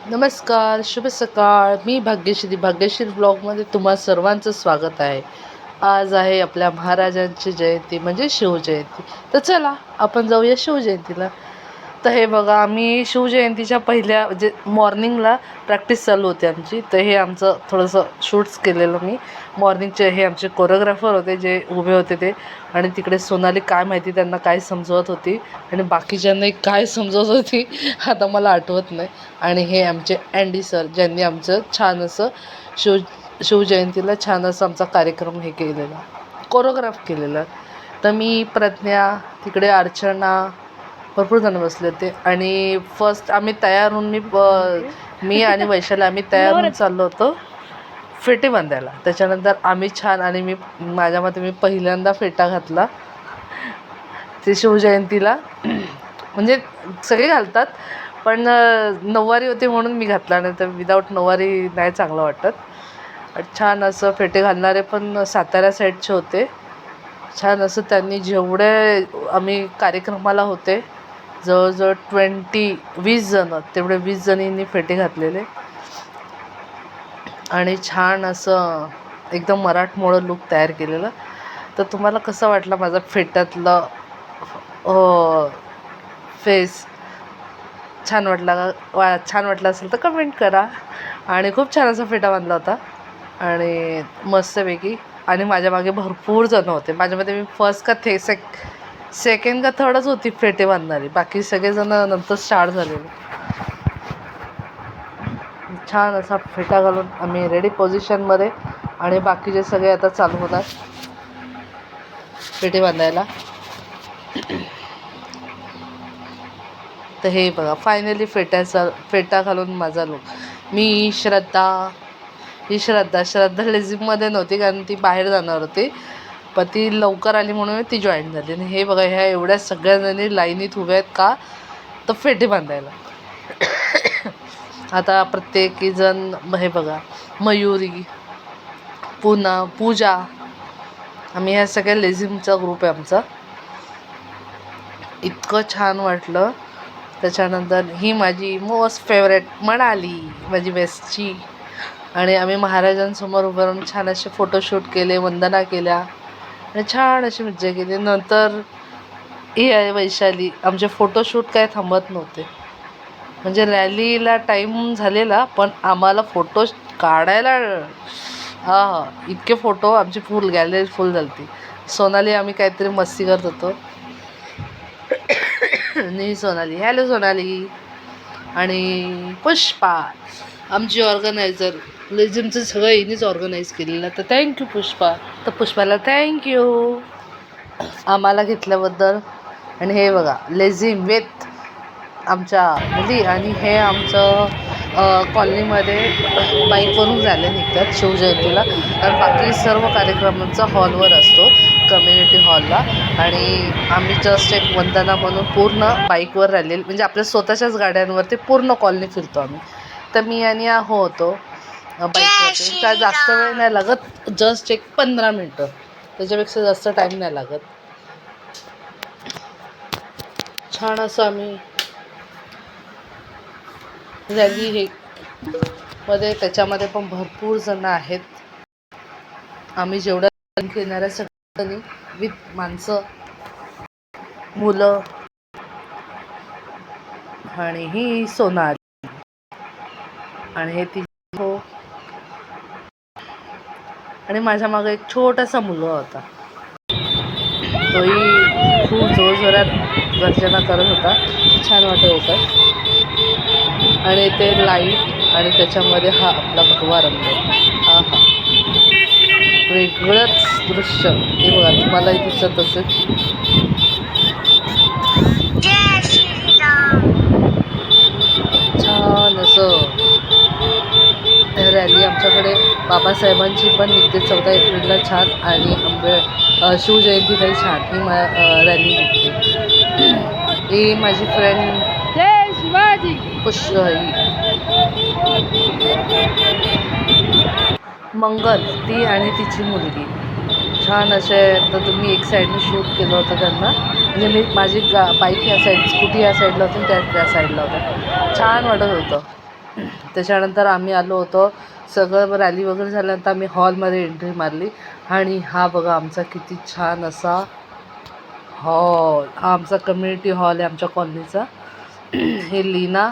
नमस्कार, शुभ सकाळ. मी भाग्यश्री ब्लॉगमध्ये तुम्हा सर्वांचं स्वागत आहे. आज आहे आपल्या महाराजांची जयंती म्हणजे शिवजयंती. तर चला आपण जाऊया शिवजयंतीला. तर हे बघा, आम्ही शिवजयंतीच्या पहिल्या म्हणजे मॉर्निंगला प्रॅक्टिस चालू होती आमची. तर हे आमचं थोडंसं शूट्स केलेलं मी मॉर्निंगचे. हे आमचे कोरिओग्राफर होते जे उभे होते ते, आणि तिकडे सोनाली काय माहिती त्यांना काय समजवत होती आणि बाकीच्यांनाही काय समजवत होती आता मला आठवत नाही. आणि हे आमचे अँडी सर ज्यांनी आमचं छान असं शिवजयंतीला छान असं आमचा कार्यक्रम हे केलेला, कोरिओग्राफ केलेला. तर मी, प्रज्ञा, तिकडे अर्चना, भरपूर जण बसले होते. आणि फर्स्ट आम्ही तयार होऊन मी आणि वैशाली आम्ही तयार होऊन चाललो होतो फेटे बांधायला. त्याच्यानंतर आम्ही छान, आणि माझ्या मते मी पहिल्यांदा फेटा घातला ते शिवजयंतीला. म्हणजे सगळे घालतात, पण नऊवारी होती म्हणून मी घातला, नाही तर विदाऊट नऊवारी नाही चांगलं वाटत. छान असं फेटे घालणारे पण सातारा साईडचे होते. छान असं त्यांनी जेवढे आम्ही कार्यक्रमाला होते जवळजवळ 20 जणं, तेवढे 20 जणींनी फेटे घातलेले. आणि छान असं एकदम मराठमोळं लूक तयार केलेलं. तर तुम्हाला कसं वाटलं माझा फेट्यातलं फेस? छान वाटला का? छान वाटलं असेल तर कमेंट करा. आणि खूप छान असा फेटा बांधला होता आणि मस्तपैकी. आणि माझ्या मागे भरपूर जणं होते. माझ्यामध्ये मी फर्स्ट का सेकंड का थर्डच होती फेटे बांधणारी, बाकी सगळेजणं नंतर स्टार्ट झालेले. छान असा फेटा घालून आम्ही रेडी पोझिशनमध्ये, आणि बाकीचे सगळे आता चालू होणार फेटे बांधायला. तर हे बघा, फायनली फेटा घालून माझा लूक. ही श्रद्धा लेझिममध्ये नव्हती कारण ती बाहेर जाणार होती, पण ती लवकर आली म्हणून ती जॉईन झाली. आणि हे बघा, ह्या एवढ्या सगळ्याजणी लाईनीत उभ्या आहेत का, तर फेटे बांधायला. आता प्रत्येकी जण, हे बघा, मयुरी, पूजा, आम्ही ह्या सगळ्या लेझिमचा ग्रुप आहे आमचा. इतकं छान वाटलं. त्याच्यानंतर ही माझी मोस्ट फेवरेट मनाली, माझी बेस्टची. आणि आम्ही महाराजांसमोर उभं राहून छान असे फोटोशूट केले, वंदना केल्या आणि छान अशी मज्जा केली. नंतर ही आहे वैशाली. आमचे फोटोशूट काय थांबत नव्हते, म्हणजे रॅलीला टाईम झालेला पण आम्हाला फोटो काढायला इतके फोटो, आमची फुल गॅलरी फुल झाली होती. सोनाली, आम्ही काहीतरी मस्ती करत होतो. आणि सोनाली, हॅलो सोनाली. आणि पुष्पा, आमची ऑर्गनायझर, लेझिमचं सगळं हिनेच ऑर्गनाईज केलेलं. तर थँक्यू पुष्पा. तर पुष्पाला थँक्यू आम्हाला घेतल्याबद्दल. आणि हे बघा, लेझिम विथ आमच्या मुली. आणि हे आमचं कॉलनीमध्ये बाईकवरून रॅली निघतात शिवजयंतीला, कारण बाकी सर्व कार्यक्रमांचा हॉलवर असतो, कम्युनिटी हॉलला. आणि आम्ही जस्ट एक वंदना म्हणून पूर्ण बाईकवर रॅली, म्हणजे आपल्या स्वतःच्याच गाड्यांवर ते पूर्ण कॉलनी फिरतो आम्ही. तर मी आणि होतो बाईकवरती. काय जास्त वेळ नाही लागत, जस्ट एक 15 मिनटं, त्याच्यापेक्षा जास्त टाईम नाही लागत. छान असं आम्ही रॅली हे मध्ये, त्याच्यामध्ये पण भरपूर जण आहेत. आम्ही जेवढ्या घेणाऱ्या सगळ्यांनी विथ माणसं, मुलं. आणि ही सोनाली, आणि हे ती हो. आणि माझ्या मागे एक छोटासा मुलगा होता, तोही खूप जोरजोरात गर्जना करत होता. छान वाटत होतं. आणि ते लाईट आणि त्याच्यामध्ये हा आपला भगवा रंग, वेगळंच दृश्य. हे बघा, तुम्हालाही दिसत असेल. छान असं रॅली आमच्याकडे बाबासाहेबांची पण निघते 14 एप्रिलला छान, आणि शिवजयंतीलाही छान ही रॅली निघते. ही माझी फ्रेंड जय शिवाजी मंगल, ती आणि तिची मुलगी. छान असे. तर तुम्ही एक साईडने शूट केलं होतं त्यांना, म्हणजे मी माझी बाईक या साईड, स्कूटी या साईडला होती, त्या साईडला होत्या. छान वाटत होतं. त्याच्यानंतर आम्ही आलो होतो, सगळं रॅली वगैरे झाल्यानंतर आम्ही हॉलमध्ये एंट्री मारली. आणि हा बघा आमचा किती छान असा हॉल, हा आमचा कम्युनिटी हॉल आहे आमच्या कॉलनीचा. हे लीना,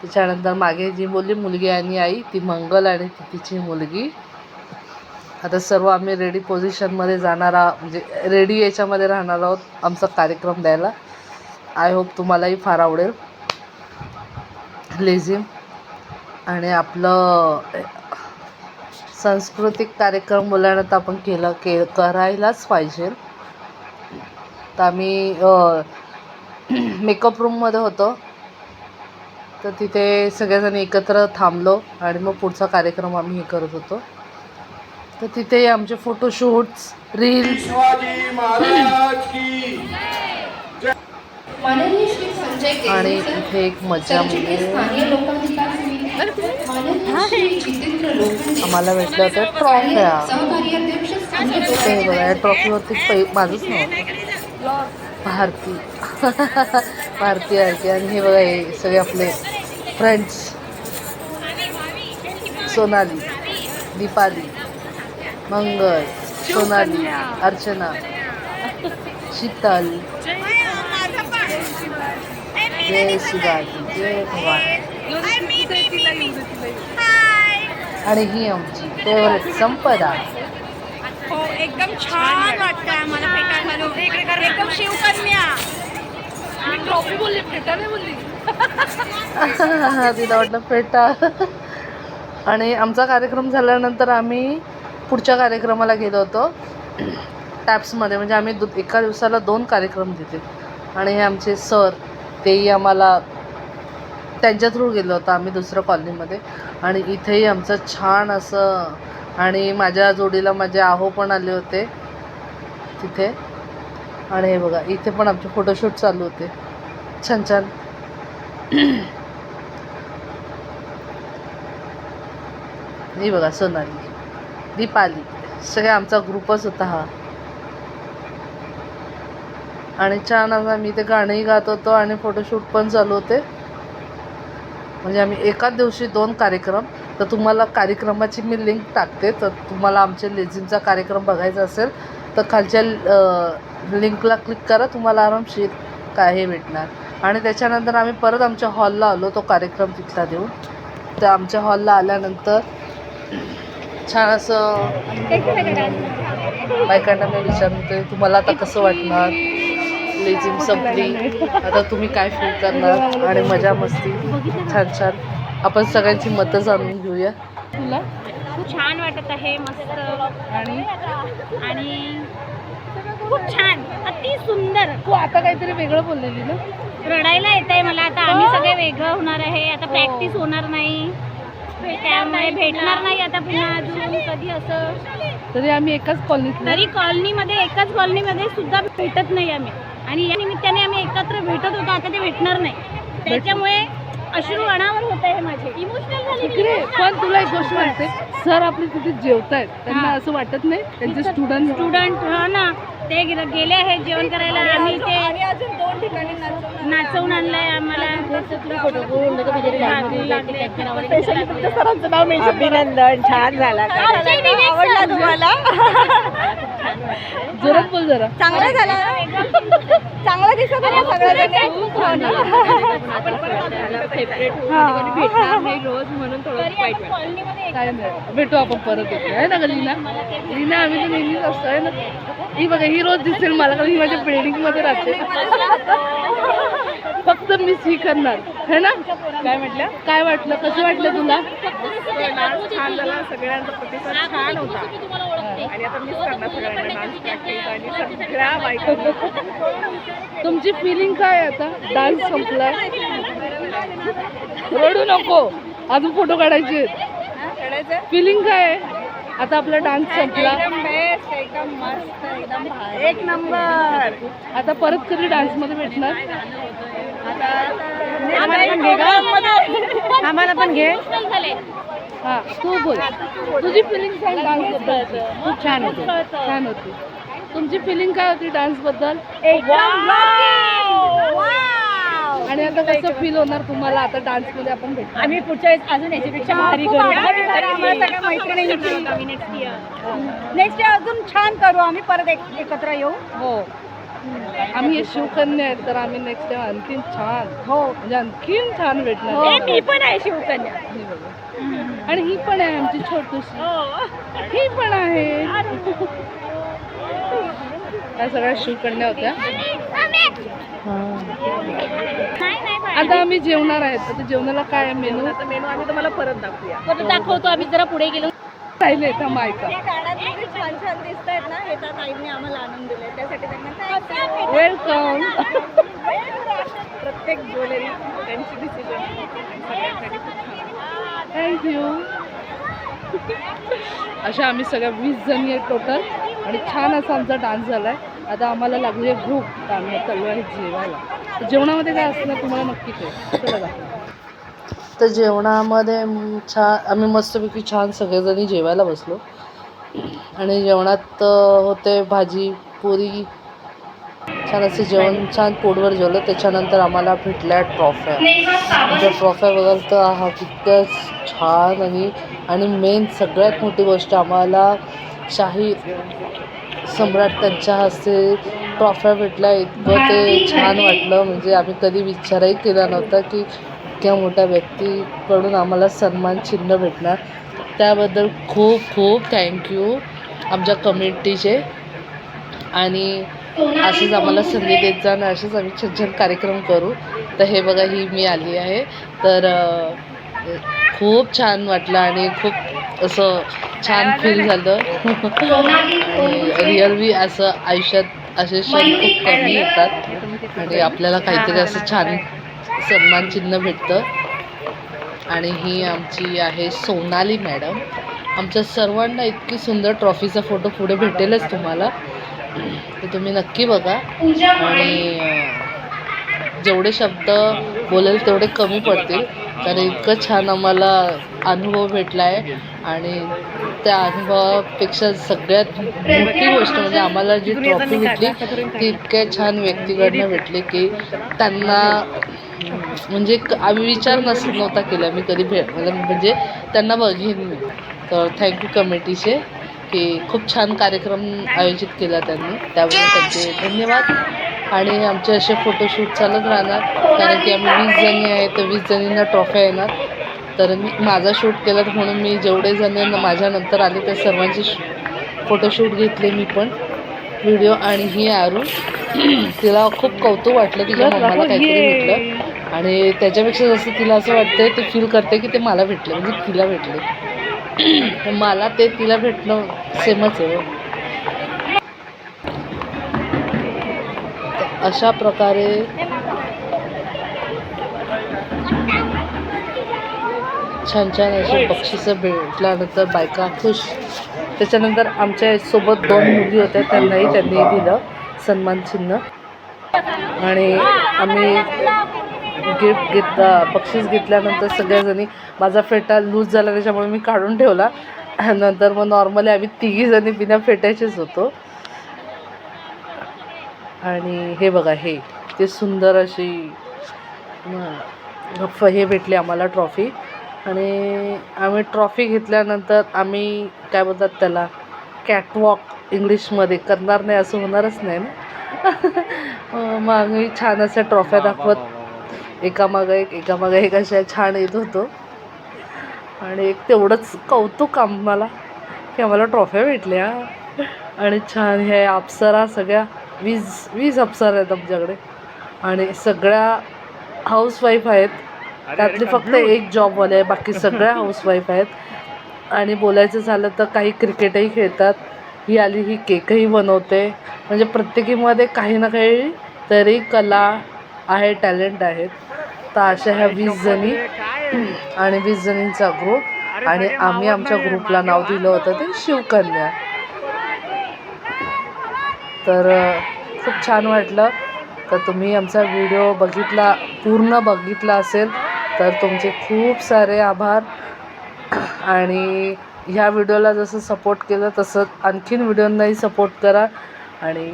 त्याच्यानंतर मागे जी बोलली मुलगी आणि आई, ती मंगल आणि ती तिची मुलगी. आता सर्व आम्ही रेडी पोझिशनमध्ये जाणार आहोत, म्हणजे रेडी याच्यामध्ये राहणार आहोत आमचा कार्यक्रम द्यायला. आय होप तुम्हालाही फार आवडेल. लेझिम आणि आपलं सांस्कृतिक कार्यक्रम बोलल्यानंतर आपण करायलाच पाहिजे. तर आम्ही मेकअप रूममध्ये होतो, तर तिथे सगळेजण एकत्र थांबलो आणि मग पुढचा कार्यक्रम आम्ही हे करत होतो. तर तिथे आमचे फोटोशूट्स, रील्स. आणि इथे एक मजा म्हणजे आम्हाला भेटलं होतं ट्रॉफ्या. हे बघा या ट्रॉफीवरती माझंच नाव भारती. भारती आरती. आणि हे बघा हे सगळे आपले फ्रेंड्स, सोनाली, दीपाली, मंगल, सोनाली, अर्चना, शीतल, जय शिवाजी, जय भवानी. आणि ही आमची फेवरेट संपदा. हो एकदम छान वाटतं आम्हाला भेटायला. एकदम शिवकन्या. मी ट्रॉफी बोलली, फेटा नाही बोलली. तिला वाटलं फेटा. आणि आमचा कार्यक्रम झाल्यानंतर आम्ही पुढच्या कार्यक्रमाला गेलो होतो टॅप्समध्ये. म्हणजे आम्ही एका दिवसाला 2 कार्यक्रम देते. आणि हे आमचे सर, तेही आम्हाला त्यांच्या थ्रू गेलो होतो आम्ही दुसऱ्या कॉलनीमध्ये. आणि इथेही आमचं छान असं, आणि माझ्या जोडीला माझे आहो पण आले होते तिथे. आणि हे बघा इथे पण आमचे फोटोशूट चालू होते छान छान. ही बघा सोनाली, दीपाली, सगळे आमचा ग्रुपच होता हा. आणि छान असं मी ते गाणंही गात होतो आणि फोटोशूट पण चालू होते. म्हणजे आम्ही एकाच दिवशी 2 कार्यक्रम. तर तुम्हाला कार्यक्रमाची मी लिंक टाकते, तर तुम्हाला आमच्या लेझिमचा कार्यक्रम बघायचा असेल तर खालच्या लिंकला क्लिक करा, तुम्हाला आरामशीर काय हे भेटणार. आणि त्याच्यानंतर आम्ही परत आमच्या हॉलला आलो तो कार्यक्रम तिथला देऊन. तर आमच्या हॉलला आल्यानंतर छान असं बायकांना मी विचारते तुम्हाला आता कसं वाटणार, लेझिम संपली आता तुम्ही काय फील करणार. आणि मजा मस्ती छान छान आपण सगळ्यांची मतं जाणून घेऊया. तुला खूप छान वाटत आहे, मस्त आणि खूप छान, अति सुंदर. तू आता काहीतरी वेगळं बोललेली ना. रडायला येत आहे मला आता. आम्ही सगळे वेगळं होणार आहे आता. प्रॅक्टिस होणार नाही, त्यामुळे भेटणार नाही आता पुन्हा अजून कधी. असं तरी आम्ही एकाच कॉलनीत, तरी एकाच कॉलनीमध्ये सुद्धा भेटत नाही आम्ही. आणि या निमित्ताने आम्ही एकत्र भेटत होतो, आता ते भेटणार नाही. त्याच्यामुळे अश्रू अनावर होत आहे माझे, इमोशनल झाले. पण तुला एक गोष्ट वाटते, सर आपले तिथे जेवतायत, त्यांना असं वाटत नाही त्यांचे स्टुडंट हो ना, ते गेले आहेत जेवण करायला. आम्ही ते अजून 2 ठिकाणी नाचवून आणलंय आम्हाला. अभिनंदन, छान झाला. आवडला तुम्हाला? जोरात बोल जरा. चांगला झाला, चांगला दिसत होता सगळ्यांना. रोज म्हणून काय नाही, भेटू आपण परत येतो आहे ना ग लीना. लीना आम्ही तर नेहमीच असतो आहे ना. ही बघा ही रोज दिसेल मला, कारण ही माझ्या बिल्डिंगमध्ये राहते. फक्त मिस ही करणार है ना. काय म्हटलं, काय वाटलं, कसं वाटलं तुला? छान झाला, सगळ्यांचा प्रतिसाद छान होता. आणि आता मिस करणार सगळ्यांना डान्स प्रॅक्टिस आणि सगळ्या बायका. तुमची फिलिंग काय आता? डान्स संपलाय, रडू नको, अजून फोटो काढायचे. फिलिंग काय आहे आता आपला डान्स संपला? एकदम मस्त, एकदम भारी, 1 नंबर. आता परत कधी डान्स मध्ये भेटणार? आम्हाला पण घे. हा तू बोल, तुझी फिलिंग सांग डान्स बद्दल. खूप छान होती. छान होती. तुमची फिलिंग काय होती डान्स बद्दल? आणि आता कसं फील होणार तुम्हाला आता डान्समध्ये आपण भेटू? आम्ही पुढच्या वेळेस अजून याच्यापेक्षा भारी करू. नेक्स्ट इयर अजून छान करू. आम्ही परत एकत्र येऊ. हो, आम्ही हे शिवकन्या आहेत तर आम्ही नेक्स्ट टाइम आणखीन छान, हो म्हणजे आणखीन छान भेटणार. मी पण आहे शिवकन्या. हे बघा. आणि ही पण आहे आमची छोटूशी, ही पण आहे. त्या सगळ्या शिवकन्या होत्या. आता आम्ही जेवणार आहेत. आता जेवणाला काय आहे मेनू? आता मेनू आम्ही तुम्हाला परत दाखवूया. परत दाखवतो. आम्ही जरा पुढे गेलो. राहिले का मायका? छान छान दिसत आहेत ना, हे त्या ताईंनी आम्हाला आणून दिले, त्यासाठी त्यांना वेलकम. प्रत्येक ज्वेलरी त्यांची डिसिजन सगळ्यांसाठी खूप छान. थँक्यू. अशा आम्ही सगळ्या 20 जणी आहेत टोटल आणि छान असा आमचा डान्स झाला आहे. आता आम्हाला लागली आहे भूक, तर आम्ही चाललो आहे जेवायला. जेवणामध्ये काय असणार तुम्हाला नक्की कळेल. चला दाखवा. तर जेवणामध्ये छान आम्ही मस्तपैकी छान सगळेजणी जेवायला बसलो आणि जेवणात होते भाजी पोळी, छान असं जेवण, छान पोटभर जेवलं. त्याच्यानंतर आम्हाला भेटल्या ट्रॉफ्या. त्या ट्रॉफ्या बघाल तर हा तितकंच छान. आणि मेन सगळ्यात मोठी गोष्ट आम्हाला शाही सम्राट त्यांच्या हस्ते ट्रॉफ्या भेटल्या. इतकं ते छान वाटलं, म्हणजे आम्ही कधी विचारही केला नव्हता की इतक्या मोठ्या व्यक्तीकडून आम्हाला सन्मान चिन्ह भेटणार. त्याबद्दल खूप खूप थँक्यू आमच्या कमिटीचे. आणि असंच आम्हाला संधी देत जा आणि असेच आम्ही छान छान कार्यक्रम करू. तर हे बघा, ही मी आली आहे. तर खूप छान वाटलं आणि खूप असं छान फील झालं. रिअलली असं आयुष्यात असे क्षण खूप कमी येतात आणि आपल्याला काहीतरी असं छान सन्मान चिन्ह भेटतं. आणि ही आमची आहे सोनाली मॅडम. आमच्या सर्वांना इतकी सुंदर ट्रॉफीचा फोटो पुढे भेटेलच तुम्हाला, तर तुम्ही नक्की बघा. आणि जेवढे शब्द बोलेल तेवढे कमी पडतील, कारण इतकं छान आम्हाला अनुभव भेटला आहे. आणि त्या अनुभवापेक्षा सगळ्यात मोठी गोष्ट म्हणजे आम्हाला जी ट्रॉफी भेटली ती इतक्या छान व्यक्तीकडनं भेटली की त्यांना म्हणजे आम्ही विचार नव्हता केला मी कधी म्हणजे त्यांना बघेन मी. तर थँक्यू कमिटीचे की खूप छान कार्यक्रम आयोजित केला त्यांनी, त्याबद्दल त्यांचे धन्यवाद. आणि आमचे असे फोटोशूट चालत राहणार, कारण की आम्ही 20 जणी आहे तर 20 जणींना ट्रॉफ्या येणार. तर मी माझा शूट केला म्हणून मी जेवढे जण माझ्यानंतर आले त्या सर्वांचे फोटोशूट घेतले मी पण व्हिडिओ. आणि ही आरू, तिला खूप कौतुक वाटलं तिच्या मम्माला काहीतरी भेटलं आणि त्याच्यापेक्षा जास्त तिला असं वाटतंय, ते फील करते की ते मला भेटले म्हणजे तिला भेटले. मला ते तिला भेटणं सेमच आहे. अशा प्रकारे छान छान असे बक्षिसं भेटल्यानंतर बायका खुश. त्याच्यानंतर आमच्या सोबत 2 मुली होत्या, त्यांनी दिलं सन्मान चिन्ह. आणि आम्ही बक्षीस घेतल्यानंतर सगळ्याजणी, माझा फेटा लूज झाला त्याच्यामुळे मी काढून ठेवला. नंतर मग नॉर्मली आम्ही 3घी जणी बिना फेट्याचेच होतो. आणि हे बघा, हे ते सुंदर अशी हे भेटली आम्हाला ट्रॉफी. आणि आम्ही ट्रॉफी घेतल्यानंतर आम्ही काय बोलतात त्याला, कॅटवॉक इंग्लिशमध्ये करणार नाही असं होणारच नाही ना. मग आम्ही छान अशा ट्रॉफ्या दाखवत एकामागं एक अशा छान येत होतो. आणि एक तेवढंच कौतुक आम्हाला की आम्हाला ट्रॉफ्या भेटल्या. आणि छान हे अप्सरा सगळ्या 20 अप्सरा आहेत आमच्याकडे आणि सगळ्या हाऊसवाईफ आहेत. त्यातली फक्त एक जॉबवाले आहे, बाकी सगळ्या हाऊसवाईफ आहेत. आणि बोलायचं झालं तर काही क्रिकेटही खेळतात. ही आली, ही केकही बनवते. म्हणजे प्रत्येकीमध्ये काही ना काही तरी कला आहे, टॅलेंट आहेत. तर अशा ह्या 20 जणी आणि 20 जणींचा ग्रुप. आणि आम्ही आमच्या ग्रुपला नाव दिलं होतं ते शिवकन्या. तर खूप छान वाटलं. तर तुम्ही आमचा व्हिडिओ पूर्ण बघितला असेल तर तुमचे खूप सारे आभार. आणि ह्या व्हिडिओला जसं सपोर्ट केलं तसं आणखीन व्हिडिओंनाही सपोर्ट करा. आणि